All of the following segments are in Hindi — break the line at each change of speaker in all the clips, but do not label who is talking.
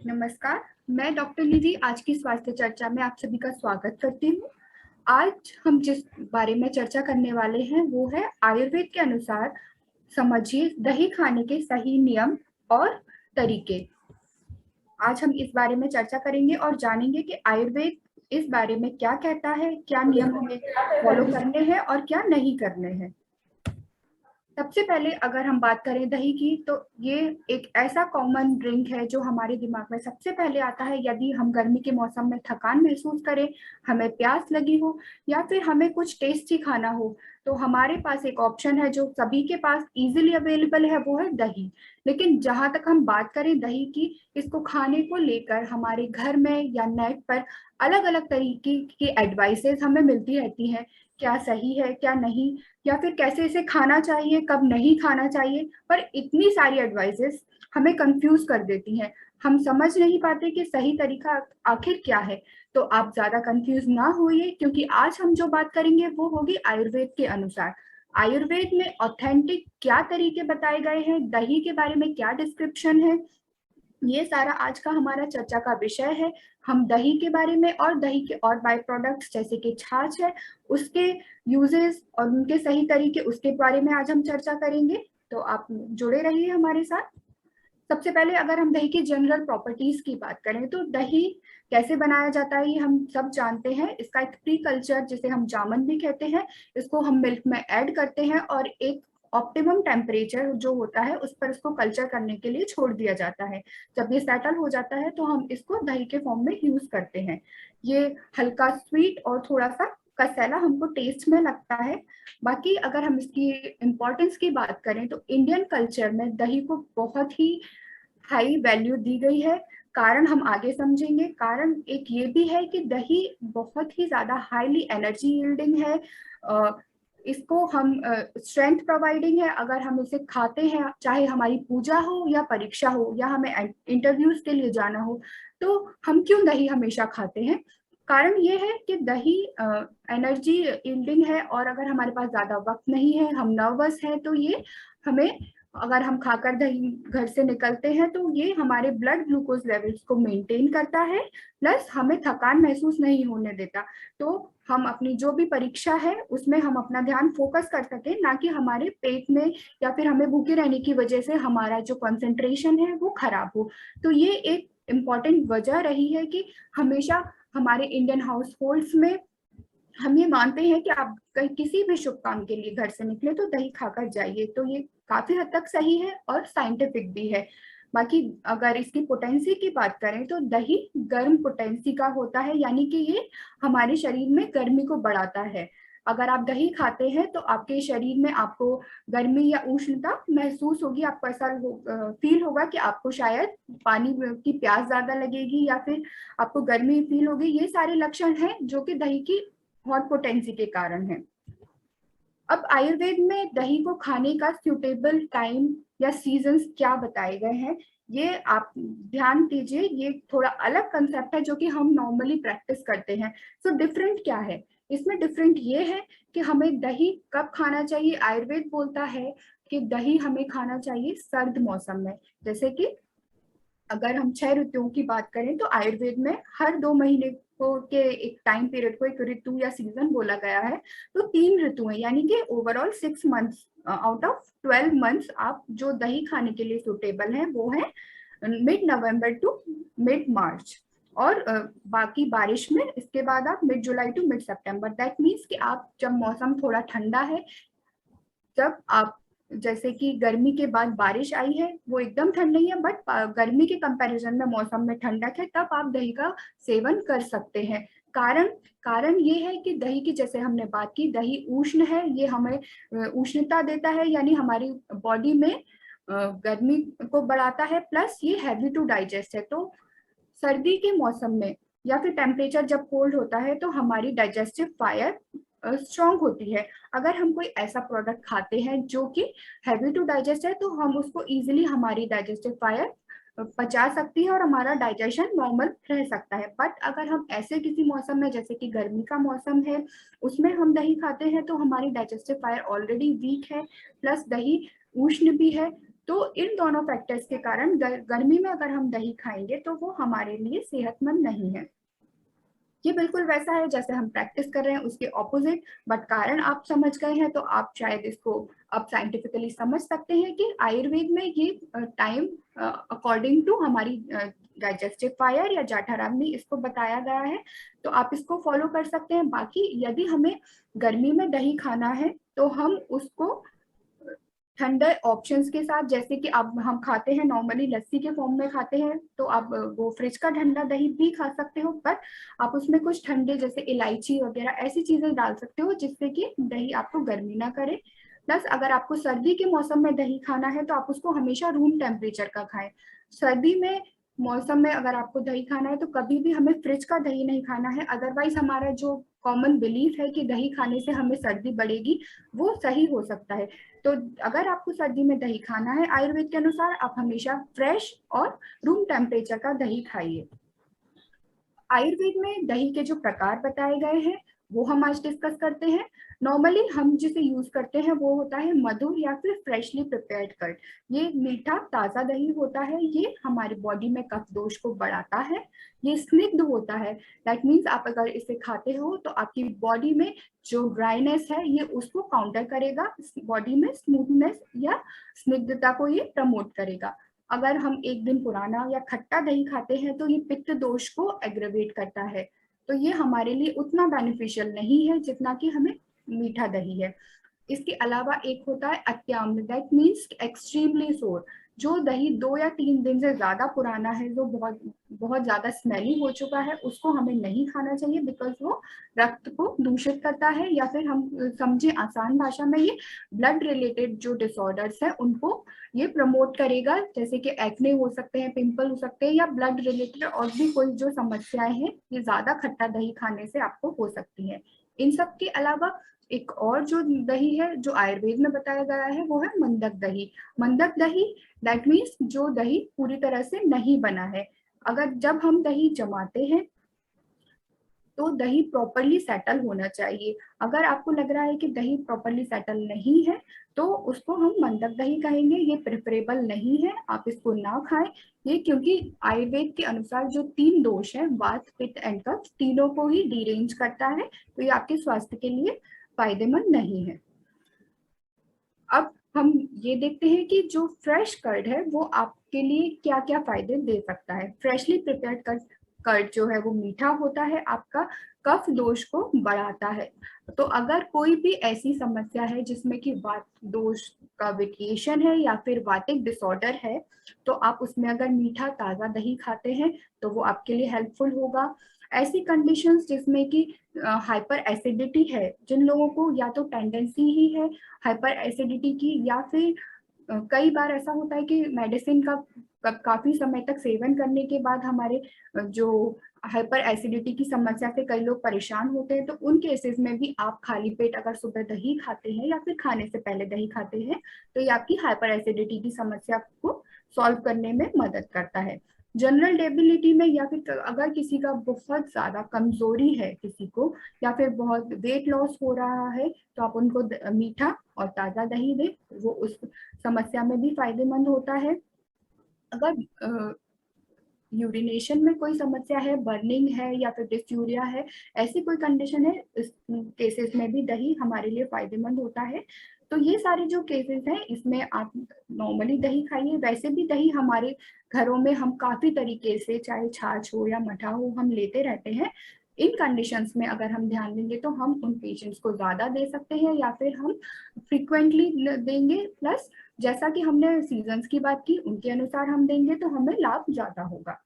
नमस्कार, मैं डॉक्टर निधि आज की स्वास्थ्य चर्चा में आप सभी का स्वागत करती हूँ। आज हम जिस बारे में चर्चा करने वाले हैं वो है आयुर्वेद के अनुसार समझिए दही खाने के सही नियम और तरीके। आज हम इस बारे में चर्चा करेंगे और जानेंगे कि आयुर्वेद इस बारे में क्या कहता है, क्या नियम हमें फॉलो करने हैं और क्या नहीं करने हैं। सबसे पहले अगर हम बात करें दही की, तो ये एक ऐसा कॉमन ड्रिंक है जो हमारे दिमाग में सबसे पहले आता है यदि हम गर्मी के मौसम में थकान महसूस करें, हमें प्यास लगी हो या फिर हमें कुछ टेस्टी खाना हो, तो हमारे पास एक ऑप्शन है जो सभी के पास इजीली अवेलेबल है, वो है दही। लेकिन जहां तक हम बात करें दही की, इसको खाने को लेकर हमारे घर में या नेट पर अलग अलग तरीके की एडवाइसेस हमें मिलती रहती हैं। क्या सही है, क्या नहीं, या फिर कैसे इसे खाना चाहिए, कब नहीं खाना चाहिए, पर इतनी सारी एडवाइसेस हमें कंफ्यूज कर देती हैं। हम समझ नहीं पाते कि सही तरीका आखिर क्या है। तो आप ज्यादा कंफ्यूज ना होइए, क्योंकि आज हम जो बात करेंगे वो होगी आयुर्वेद के अनुसार। आयुर्वेद में ऑथेंटिक क्या तरीके बताए गए हैं, दही के बारे में क्या डिस्क्रिप्शन है, ये सारा आज का हमारा चर्चा का विषय है। हम दही के बारे में और दही के और बाय प्रोडक्ट्स जैसे कि छाछ है, उसके यूजेस और उनके सही तरीके, उसके बारे में आज हम चर्चा करेंगे। तो आप जुड़े रहिए हमारे साथ। सबसे पहले अगर हम दही की जनरल प्रॉपर्टीज की बात करें, तो दही कैसे बनाया जाता है ये हम सब जानते हैं। इसका एक प्री कल्चर, जिसे हम जामन भी कहते हैं, इसको हम मिल्क में ऐड करते हैं और एक ऑप्टिमम टेम्परेचर जो होता है उस पर इसको कल्चर करने के लिए छोड़ दिया जाता है। जब ये सेटल हो जाता है तो हम इसको दही के फॉर्म में यूज करते हैं। ये हल्का स्वीट और थोड़ा सा कसैला हमको टेस्ट में लगता है। बाकी अगर हम इसकी इम्पोर्टेंस की बात करें, तो इंडियन कल्चर में दही को बहुत ही हाई वैल्यू दी गई है। कारण हम आगे समझेंगे। कारण एक ये भी है कि दही बहुत ही ज्यादा हाईली एनर्जी यील्डिंग है। इसको हम स्ट्रेंथ प्रोवाइडिंग है। अगर हम इसे खाते हैं, चाहे हमारी पूजा हो या परीक्षा हो या हमें इंटरव्यूज के लिए जाना हो, तो हम क्यों दही हमेशा खाते हैं? कारण ये है कि दही एनर्जी यील्डिंग है, और अगर हमारे पास ज्यादा वक्त नहीं है, हम नर्वस हैं, तो ये हमें, अगर हम खाकर दही घर से निकलते हैं, तो ये हमारे ब्लड ग्लूकोज लेवल्स को मेंटेन करता है, प्लस हमें थकान महसूस नहीं होने देता। तो हम अपनी जो भी परीक्षा है उसमें हम अपना ध्यान फोकस कर सके, ना कि हमारे पेट में या फिर हमें भूखे रहने की वजह से हमारा जो कंसंट्रेशन है वो खराब हो। तो ये एक इम्पॉर्टेंट वजह रही है कि हमेशा हमारे इंडियन हाउस होल्ड्स में हम ये मानते हैं कि आप कहीं किसी भी शुभ काम के लिए घर से निकले तो दही खाकर जाइए। तो ये काफी हद तक सही है और साइंटिफिक भी है। बाकी अगर इसकी पोटेंसी की बात करें, तो दही गर्म पोटेंसी का होता है, यानी कि ये हमारे शरीर में गर्मी को बढ़ाता है। अगर आप दही खाते हैं तो आपके शरीर में आपको गर्मी या उष्णता महसूस होगी। आपको ऐसा फील होगा कि आपको शायद पानी की प्यास ज्यादा लगेगी या फिर आपको गर्मी फील होगी। ये सारे लक्षण हैं जो कि दही की हॉट पोटेंसी के कारण है। अब आयुर्वेद में दही को खाने का सुटेबल टाइम या सीजन्स क्या बताए गए हैं, ये आप ध्यान दीजिए। ये थोड़ा अलग कंसेप्ट है जो कि हम नॉर्मली प्रैक्टिस करते हैं। सो डिफरेंट क्या है इसमें? डिफरेंट ये है कि हमें दही कब खाना चाहिए। आयुर्वेद बोलता है कि दही हमें खाना चाहिए सर्द मौसम में। जैसे कि अगर हम 6 ऋतुओं की बात करें, तो आयुर्वेद में हर 2 महीने को के एक टाइम पीरियड को एक ऋतु या सीजन बोला गया है। तो 3 ऋतुएं, यानी कि overall 6 months out of 12 months आप जो दही खाने के लिए सुटेबल है वो है mid November to mid March. और बाकी बारिश में इसके बाद आप mid July to mid September. That means कि आप जब मौसम थोड़ा ठंडा है, जब आप, जैसे कि गर्मी के बाद बारिश आई है, वो एकदम ठंड नहीं है बट गर्मी के कंपैरिजन में मौसम में ठंडक है, तब आप दही का सेवन कर सकते हैं। कारण कारण ये है कि दही की, जैसे हमने बात की, दही उष्ण है, ये हमें उष्णता देता है, यानी हमारी बॉडी में गर्मी को बढ़ाता है, प्लस ये हैवी टू डाइजेस्ट है। तो सर्दी के मौसम में या फिर टेम्परेचर जब कोल्ड होता है, तो हमारी डाइजेस्टिव फायर स्ट्रांग होती है। अगर हम कोई ऐसा प्रोडक्ट खाते हैं जो कि हैवी टू डाइजेस्ट है, तो हम उसको इजीली, हमारी डाइजेस्टिव फायर पचा सकती है और हमारा डाइजेशन नॉर्मल रह सकता है। बट अगर हम ऐसे किसी मौसम में, जैसे कि गर्मी का मौसम है, उसमें हम दही खाते हैं, तो हमारी डाइजेस्टिव फायर ऑलरेडी वीक है, प्लस दही उष्ण भी है, तो इन दोनों फैक्टर्स के कारण गर्मी में अगर हम दही खाएंगे तो वो हमारे लिए सेहतमंद नहीं है। ये बिल्कुल वैसा है जैसे हम प्रैक्टिस कर रहे हैं उसके ऑपोजिट, बट कारण आप समझ गए हैं तो आप शायद इसको अब साइंटिफिकली समझ सकते हैं कि आयुर्वेद में ये टाइम अकॉर्डिंग टू हमारी डाइजेस्टिव फायर या जाठाराम इसको बताया गया है, तो आप इसको फॉलो कर सकते हैं। बाकी यदि हमें गर्मी में दही खाना है तो हम उसको ठंडे ऑप्शंस के साथ, जैसे कि अब हम खाते हैं नॉर्मली लस्सी के फॉर्म में खाते हैं, तो आप वो फ्रिज का ठंडा दही भी खा सकते हो, पर आप उसमें कुछ ठंडे जैसे इलायची वगैरह ऐसी चीजें डाल सकते हो जिससे कि दही आपको गर्मी ना करे। प्लस अगर आपको सर्दी के मौसम में दही खाना है तो आप उसको हमेशा रूम टेम्परेचर का खाएं। सर्दी में मौसम में अगर आपको दही खाना है तो कभी भी हमें फ्रिज का दही नहीं खाना है, अदरवाइज हमारा जो कॉमन बिलीफ है कि दही खाने से हमें सर्दी बढ़ेगी वो सही हो सकता है। तो अगर आपको सर्दी में दही खाना है आयुर्वेद के अनुसार, आप हमेशा फ्रेश और रूम टेम्परेचर का दही खाइए। आयुर्वेद में दही के जो प्रकार बताए गए हैं वो हम आज डिस्कस करते हैं। नॉर्मली हम जिसे यूज करते हैं वो होता है मधुर या फिर फ्रेशली प्रिपेयर्ड कर्ड। ये मीठा ताजा दही होता है, ये हमारी बॉडी में कफ दोष को बढ़ाता है। ये स्निग्ध होता है, दैट मीन्स आप अगर इसे खाते हो तो आपकी बॉडी में जो ड्राइनेस है ये उसको काउंटर करेगा, बॉडी में स्मूथनेस या स्निग्धता को ये प्रमोट करेगा। अगर हम एक दिन पुराना या खट्टा दही खाते हैं तो ये पित्त दोष को एग्रेवेट करता है, तो ये हमारे लिए उतना बेनिफिशियल नहीं है जितना कि हमें मीठा दही है। इसके अलावा एक होता है अत्याम्ल, दैट मीन्स एक्सट्रीमली सोर। जो दही 2 या 3 दिन से ज्यादा पुराना है, जो बहुत बहुत ज्यादा स्मेली हो चुका है, उसको हमें नहीं खाना चाहिए, बिकॉज वो रक्त को दूषित करता है, या फिर हम समझे आसान भाषा में ये ब्लड रिलेटेड जो डिसऑर्डर्स है उनको ये प्रमोट करेगा, जैसे कि एक्ने हो सकते हैं, पिंपल हो सकते हैं, या ब्लड रिलेटेड और भी कोई जो समस्याएं हैं ये ज्यादा खट्टा दही खाने से आपको हो सकती है। इन सब के अलावा एक और जो दही है जो आयुर्वेद में बताया गया है वो है मंदक दही। मंदक दही दैट मीन्स जो दही पूरी तरह से नहीं बना है। अगर जब हम दही जमाते हैं तो दही प्रॉपरली सेटल होना चाहिए। अगर आपको लग रहा है कि दही प्रॉपरली सेटल नहीं है तो उसको हम मंदक दही कहेंगे, ये प्रेफरेबल नहीं है, आप इसको ना खाएं। ये क्योंकि आयुर्वेद के अनुसार जो 3 दोष है वात पित्त एंड कफ, तीनों को ही डिरेंज करता है, तो ये आपके स्वास्थ्य के लिए फायदेमंद नहीं है। अब हम ये देखते हैं कि जो फ्रेश कर्ड है वो आपके लिए क्या क्या फायदे दे सकता है। फ्रेशली प्रिपेयर्ड कर्ड जो है वो मीठा होता है, आपका कफ दोष को बढ़ाता है। तो अगर कोई भी ऐसी समस्या है जिसमें कि वात दोष का वेरिएशन है या फिर वातिक डिसऑर्डर है, तो आप उसमें अगर मीठा ताजा दही खाते हैं तो वो आपके लिए हेल्पफुल होगा। ऐसी कंडीशंस जिसमें कि हाइपर एसिडिटी है, जिन लोगों को या तो टेंडेंसी ही है हाइपर एसिडिटी की, या फिर कई बार ऐसा होता है कि मेडिसिन का काफी समय तक सेवन करने के बाद हमारे जो हाइपर एसिडिटी की समस्या से कई लोग परेशान होते हैं, तो उन केसेस में भी आप खाली पेट अगर सुबह दही खाते हैं या फिर खाने से पहले दही खाते हैं तो ये आपकी हाइपर एसिडिटी की समस्या को सॉल्व करने में मदद करता है। जनरल डेबिलिटी में, या फिर अगर किसी का बहुत ज्यादा कमजोरी है किसी को, या फिर बहुत वेट लॉस हो रहा है, तो आप उनको मीठा और ताजा दही दें, वो उस समस्या में भी फायदेमंद होता है। अगर यूरिनेशन में कोई समस्या है, बर्निंग है या फिर डिस्यूरिया है, ऐसी कोई कंडीशन है, इस केसेस में भी दही हमारे लिए फायदेमंद होता है। तो ये सारे जो केसेस हैं इसमें आप नॉर्मली दही खाइए। वैसे भी दही हमारे घरों में हम काफी तरीके से, चाहे छाछ हो या मठा हो, हम लेते रहते हैं। इन कंडीशंस में अगर हम ध्यान देंगे तो हम उन पेशेंट्स को ज्यादा दे सकते हैं या फिर हम फ्रिक्वेंटली देंगे। प्लस जैसा कि हमने सीजन्स की बात की उनके अनुसार हम देंगे तो हमें लाभ ज्यादा होगा।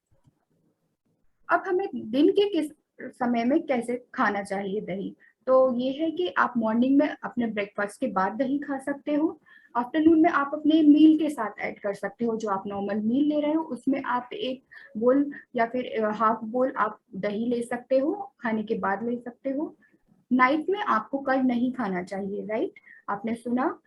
अब हमें दिन के किस समय में कैसे खाना चाहिए दही, तो ये है कि आप मॉर्निंग में अपने ब्रेकफास्ट के बाद दही खा सकते हो। आफ्टरनून में आप अपने मील के साथ ऐड कर सकते हो, जो आप नॉर्मल मील ले रहे हो उसमें आप 1 बोल या फिर हाफ बोल आप दही ले सकते हो, खाने के बाद ले सकते हो। नाइट में आपको कर्ड नहीं खाना चाहिए, राइट? आपने सुना,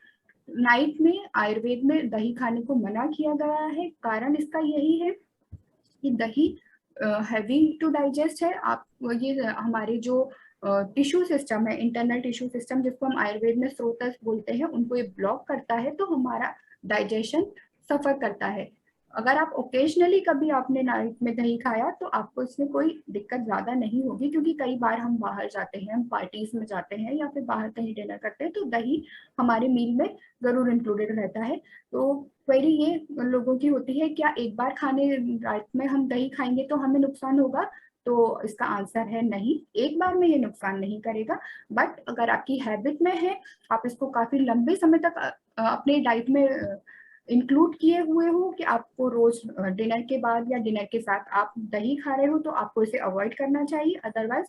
नाइट में आयुर्वेद में दही खाने को मना किया गया है। कारण इसका यही है कि दही हैवी टू डाइजेस्ट है। आप ये हमारे जो टिश्यू सिस्टम है, इंटरनल टिश्यू सिस्टम जिसको हम आयुर्वेद में स्रोतस बोलते हैं, उनको ये ब्लॉक करता है, तो हमारा डाइजेशन सफर करता है। अगर आप ओकेजनली कभी आपने नाइट में दही खाया तो आपको इसमें कोई दिक्कत ज्यादा नहीं होगी, क्योंकि कई बार हम बाहर जाते हैं, हम पार्टीज में जाते हैं या फिर बाहर कहीं डिनर करते हैं, तो दही हमारे मील में जरूर इंक्लूडेड रहता है। तो क्वेरी ये लोगों की होती है, क्या एक बार खाने रात में हम दही खाएंगे तो हमें नुकसान होगा? तो इसका आंसर है नहीं, एक बार में ये नुकसान नहीं करेगा। बट अगर आपकी हैबिट में है, आप इसको काफी लंबे समय तक अपने डाइट में इंक्लूड किए हुए हो कि आपको रोज डिनर के बाद या डिनर के साथ आप दही खा रहे हो, तो आपको इसे अवॉइड करना चाहिए। अदरवाइज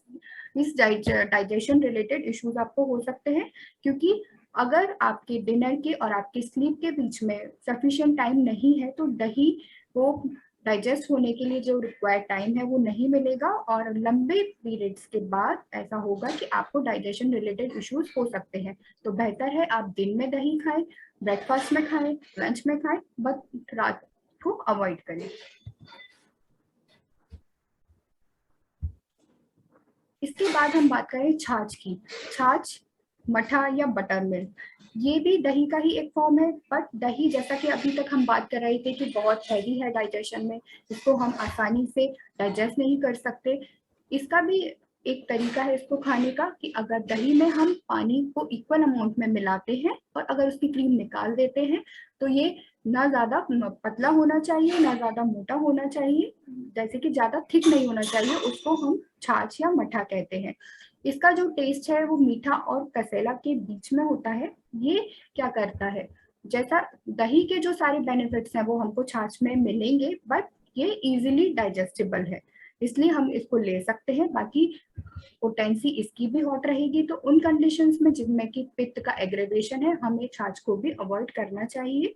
इस डाइजेशन रिलेटेड इश्यूज आपको हो सकते हैं, क्योंकि अगर आपके डिनर के और आपके स्लीप के बीच में सफिशिएंट टाइम नहीं है तो दही को डाइजेस्ट होने के लिए जो रिक्वायर्ड टाइम है वो नहीं मिलेगा, और लंबे पीरियड्स के बाद ऐसा होगा कि आपको डाइजेशन रिलेटेड इश्यूज हो सकते हैं। तो बेहतर है आप दिन में दही खाएं, ब्रेकफास्ट में खाएं, लंच में खाएं, बट रात को अवॉइड करें। इसके बाद हम बात करें छाछ की। छाछ, मठा या बटर मिल्क, ये भी दही का ही एक फॉर्म है। बट दही, जैसा कि अभी तक हम बात कर रहे थे कि बहुत हैवी है डाइजेशन में, इसको हम आसानी से डाइजेस्ट नहीं कर सकते। इसका भी एक तरीका है इसको खाने का कि अगर दही में हम पानी को इक्वल अमाउंट में मिलाते हैं और अगर उसकी क्रीम निकाल देते हैं, तो ये ना ज्यादा पतला होना चाहिए ना ज्यादा मोटा होना चाहिए, जैसे कि ज्यादा थिक नहीं होना चाहिए, उसको हम छाछ या मठा कहते हैं। इसका जो टेस्ट है वो मीठा और कसेला के बीच में होता है। ये क्या करता है, जैसा दही के जो सारे बेनिफिट्स हैं वो हमको छाछ में मिलेंगे, बट ये इजीली डाइजेस्टेबल है, इसलिए हम इसको ले सकते हैं। बाकी पोटेंसी इसकी भी हॉट रहेगी, तो उन कंडीशंस में जिनमें कि पित्त का एग्रेवेशन है, हमें छाछ को भी अवॉइड करना चाहिए।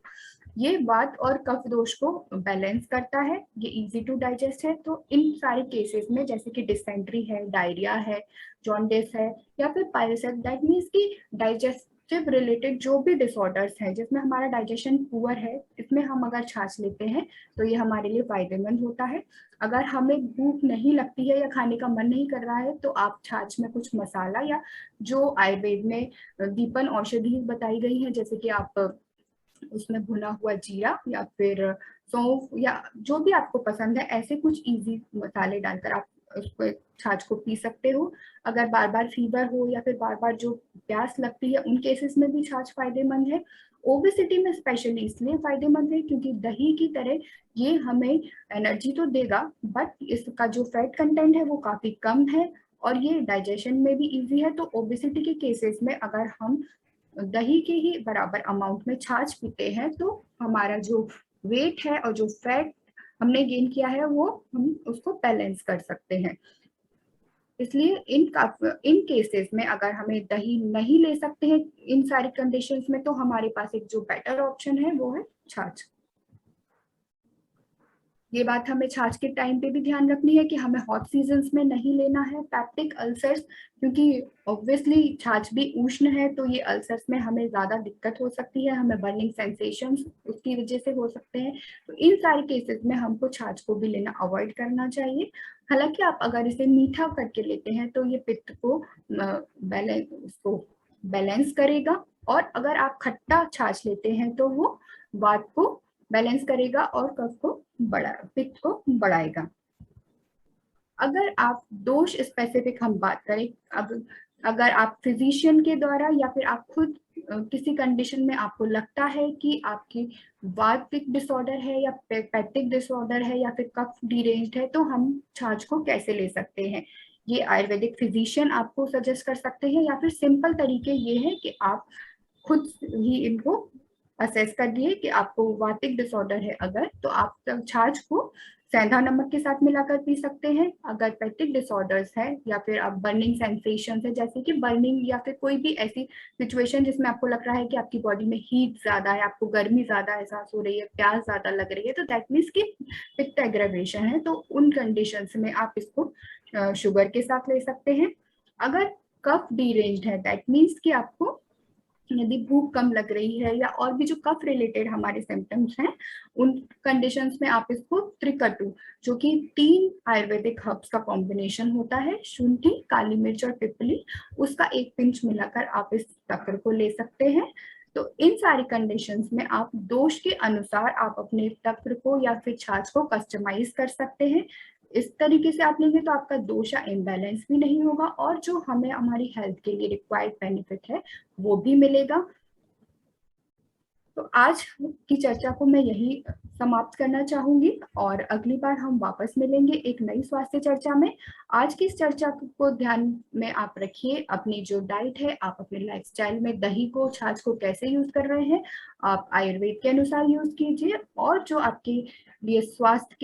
ये वात और कफ दोष को बैलेंस करता है, ये इजी टू डाइजेस्ट है। तो इन सारे केसेस में, जैसे कि डिसेंट्री है, डायरिया है, जॉन्डिस है, या फिर पाइल्स, दैट मीन्स कि डाइजेस्टिव रिलेटेड जो भी डिसऑर्डर्स हैं जिसमें हमारा डाइजेशन पुअर है, इसमें हम अगर छाछ लेते हैं तो ये हमारे लिए फायदेमंद होता है। अगर हमें भूख नहीं लगती है या खाने का मन नहीं कर रहा है, तो आप छाछ में कुछ मसाला या जो आयुर्वेद में दीपन औषधि बताई गई है, जैसे कि आप उसमें भुना हुआ जीरा या फिर सौंफ या जो भी आपको पसंद है, ऐसे कुछ इजी मसाले डालकर आप उसको छाछ को पी सकते हो। अगर बार बार फीवर हो या फिर बार बार जो प्यास लगती है, उन केसेस में भी छाछ फायदेमंद है। ओबेसिटी में स्पेशली इसलिए फायदेमंद है क्योंकि दही की तरह ये हमें एनर्जी तो देगा, बट इसका जो फैट कंटेंट है वो काफी कम है और ये डाइजेशन में भी इजी है। तो ओबेसिटी के केसेस में अगर हम दही के ही बराबर अमाउंट में छाछ पीते हैं, तो हमारा जो वेट है और जो फैट हमने गेन किया है वो हम उसको बैलेंस कर सकते हैं। इसलिए इन केसेस में अगर हमें दही नहीं ले सकते हैं इन सारी कंडीशंस में, तो हमारे पास एक जो बेटर ऑप्शन है वो है छाछ। ये बात हमें छाछ के टाइम पे भी ध्यान रखनी है कि हमें हॉट सीजन्स में नहीं लेना है पैप्टिक अल्सर्स, क्योंकि ऑब्वियसली छाछ भी उष्ण है, तो ये अल्सर्स में हमें ज्यादा दिक्कत हो सकती है, हमें बर्निंग सेंसेशंस उसकी वजह से हो सकते हैं। तो इन सारे केसेस में हमको छाछ को भी लेना अवॉइड करना चाहिए। हालांकि आप अगर इसे मीठा करके लेते हैं तो ये पित्त को बैलेंस करेगा, और अगर आप खट्टा छाछ लेते हैं तो वो वात को बैलेंस करेगा और कफ को पित्त को बढ़ाएगा। अगर आप दोष स्पेसिफिक हम बात करें, अब अगर आप फिजिशियन के द्वारा या फिर आप खुद किसी कंडीशन में आपको लगता है कि आपकी वातिक डिसऑर्डर है या पैटिक डिसऑर्डर है या फिर कफ डिरेंज्ड है, तो हम छाछ को कैसे ले सकते हैं, ये आयुर्वेदिक फिजिशियन आपको सजेस्ट कर सकते हैं, या फिर सिंपल तरीके ये है कि आप खुद ही इनको असेस कर लिए कि आपको वातिक डिसऑर्डर है अगर, तो आप छाछ को सेंधा नमक के साथ मिलाकर पी सकते हैं। अगर पेटिक डिसऑर्डर्स है या फिर आप बर्निंग सेंसेशन है, जैसे कि बर्निंग या फिर कोई भी ऐसी सिचुएशन जिसमें आपको लग रहा है कि आपकी बॉडी में हीट ज्यादा है, आपको गर्मी ज्यादा एहसास हो रही है, प्यास ज्यादा लग रही है, तो दैट मीन्स कि पित्त एग्रेवेशन है। तो उन कंडीशंस में आप इसको शुगर के साथ ले सकते हैं। अगर कफ डिरेंज्ड है, दैट मीन्स कि आपको यदि भूख कम लग रही है या और भी जो कफ रिलेटेड हमारे सिम्टम्स हैं, उन कंडीशंस में आप इसको त्रिकटु, जो कि 3 आयुर्वेदिक हर्ब्स का कॉम्बिनेशन होता है, शुंठी, काली मिर्च और पिपली, उसका एक पिंच मिलाकर आप इस तक्र को ले सकते हैं। तो इन सारी कंडीशंस में आप दोष के अनुसार आप अपने तंत्र को या फिर छाछ को कस्टमाइज कर सकते हैं। इस तरीके से आप लेंगे तो आपका दोष या इम्बैलेंस भी नहीं होगा और जो हमें हमारी हेल्थ के लिए रिक्वायर्ड बेनिफिट है वो भी मिलेगा। तो आज की चर्चा को मैं यही समाप्त करना चाहूंगी और अगली बार हम वापस मिलेंगे एक नई स्वास्थ्य चर्चा में। आज की इस चर्चा को ध्यान में आप रखिए, अपनी जो डाइट है आप अपने लाइफस्टाइल में दही को छाछ को कैसे यूज कर रहे हैं आप आयुर्वेद के अनुसार यूज कीजिए और जो आपके लिए स्वास्थ्य के